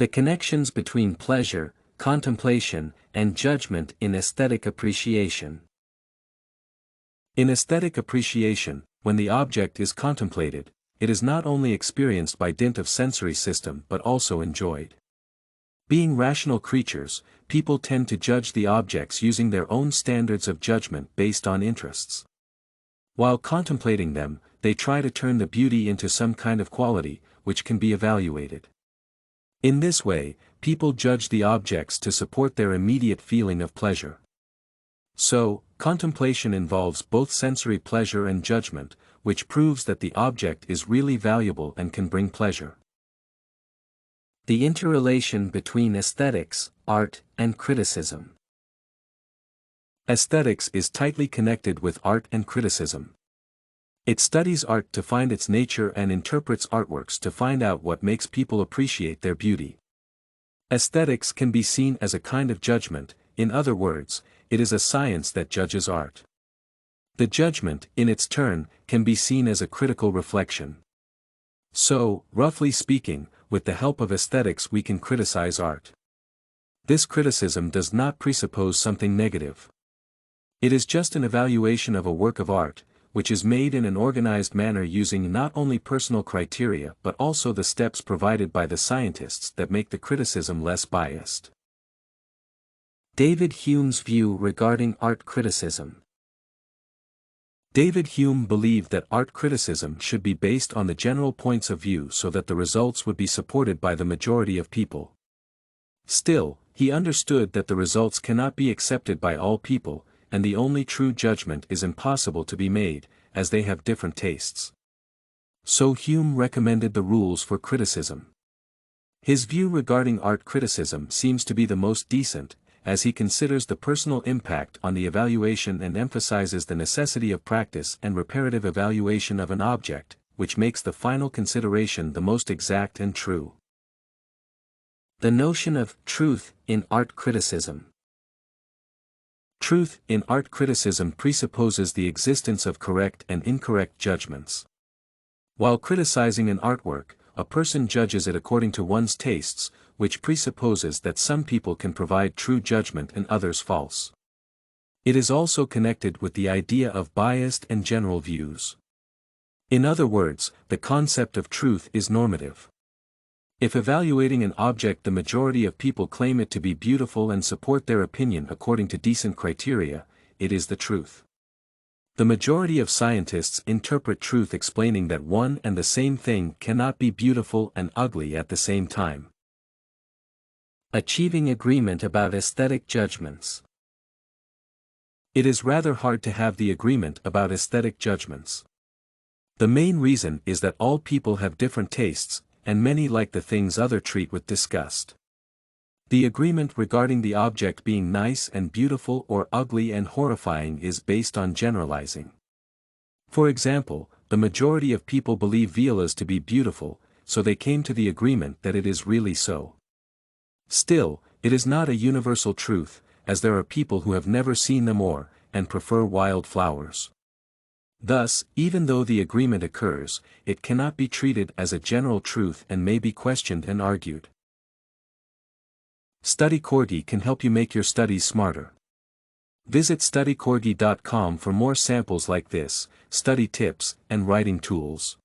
The connections between pleasure, contemplation, and judgment in aesthetic appreciation. In aesthetic appreciation, when the object is contemplated, it is not only experienced by dint of sensory system but also enjoyed. Being rational creatures, people tend to judge the objects using their own standards of judgment based on interests. While contemplating them, they try to turn the beauty into some kind of quality, which can be evaluated. In this way, people judge the objects to support their immediate feeling of pleasure. So, contemplation involves both sensory pleasure and judgment, which proves that the object is really valuable and can bring pleasure. The interrelation between aesthetics, art, and criticism. Aesthetics is tightly connected with art and criticism. It studies art to find its nature and interprets artworks to find out what makes people appreciate their beauty. Aesthetics can be seen as a kind of judgment, in other words, it is a science that judges art. The judgment, in its turn, can be seen as a critical reflection. So, roughly speaking, with the help of aesthetics we can criticize art. This criticism does not presuppose something negative. It is just an evaluation of a work of art, which is made in an organized manner using not only personal criteria but also the steps provided by the scientists that make the criticism less biased. David Hume's view regarding art criticism. David Hume believed that art criticism should be based on the general points of view so that the results would be supported by the majority of people. Still, he understood that the results cannot be accepted by all people, and the only true judgment is impossible to be made, as they have different tastes. So Hume recommended the rules for criticism. His view regarding art criticism seems to be the most decent, as he considers the personal impact on the evaluation and emphasizes the necessity of practice and reparative evaluation of an object, which makes the final consideration the most exact and true. The notion of truth in art criticism. Truth in art criticism presupposes the existence of correct and incorrect judgments. While criticizing an artwork, a person judges it according to one's tastes, which presupposes that some people can provide true judgment and others false. It is also connected with the idea of biased and general views. In other words, the concept of truth is normative. If evaluating an object the majority of people claim it to be beautiful and support their opinion according to decent criteria, it is the truth. The majority of scientists interpret truth explaining that one and the same thing cannot be beautiful and ugly at the same time. Achieving agreement about aesthetic judgments. It is rather hard to have the agreement about aesthetic judgments. The main reason is that all people have different tastes, and many like the things others treat with disgust. The agreement regarding the object being nice and beautiful or ugly and horrifying is based on generalizing. For example, the majority of people believe violas to be beautiful, so they came to the agreement that it is really so. Still, it is not a universal truth, as there are people who have never seen them and prefer wild flowers. Thus, even though the agreement occurs, it cannot be treated as a general truth and may be questioned and argued. StudyCorgi can help you make your studies smarter. Visit studycorgi.com for more samples like this, study tips, and writing tools.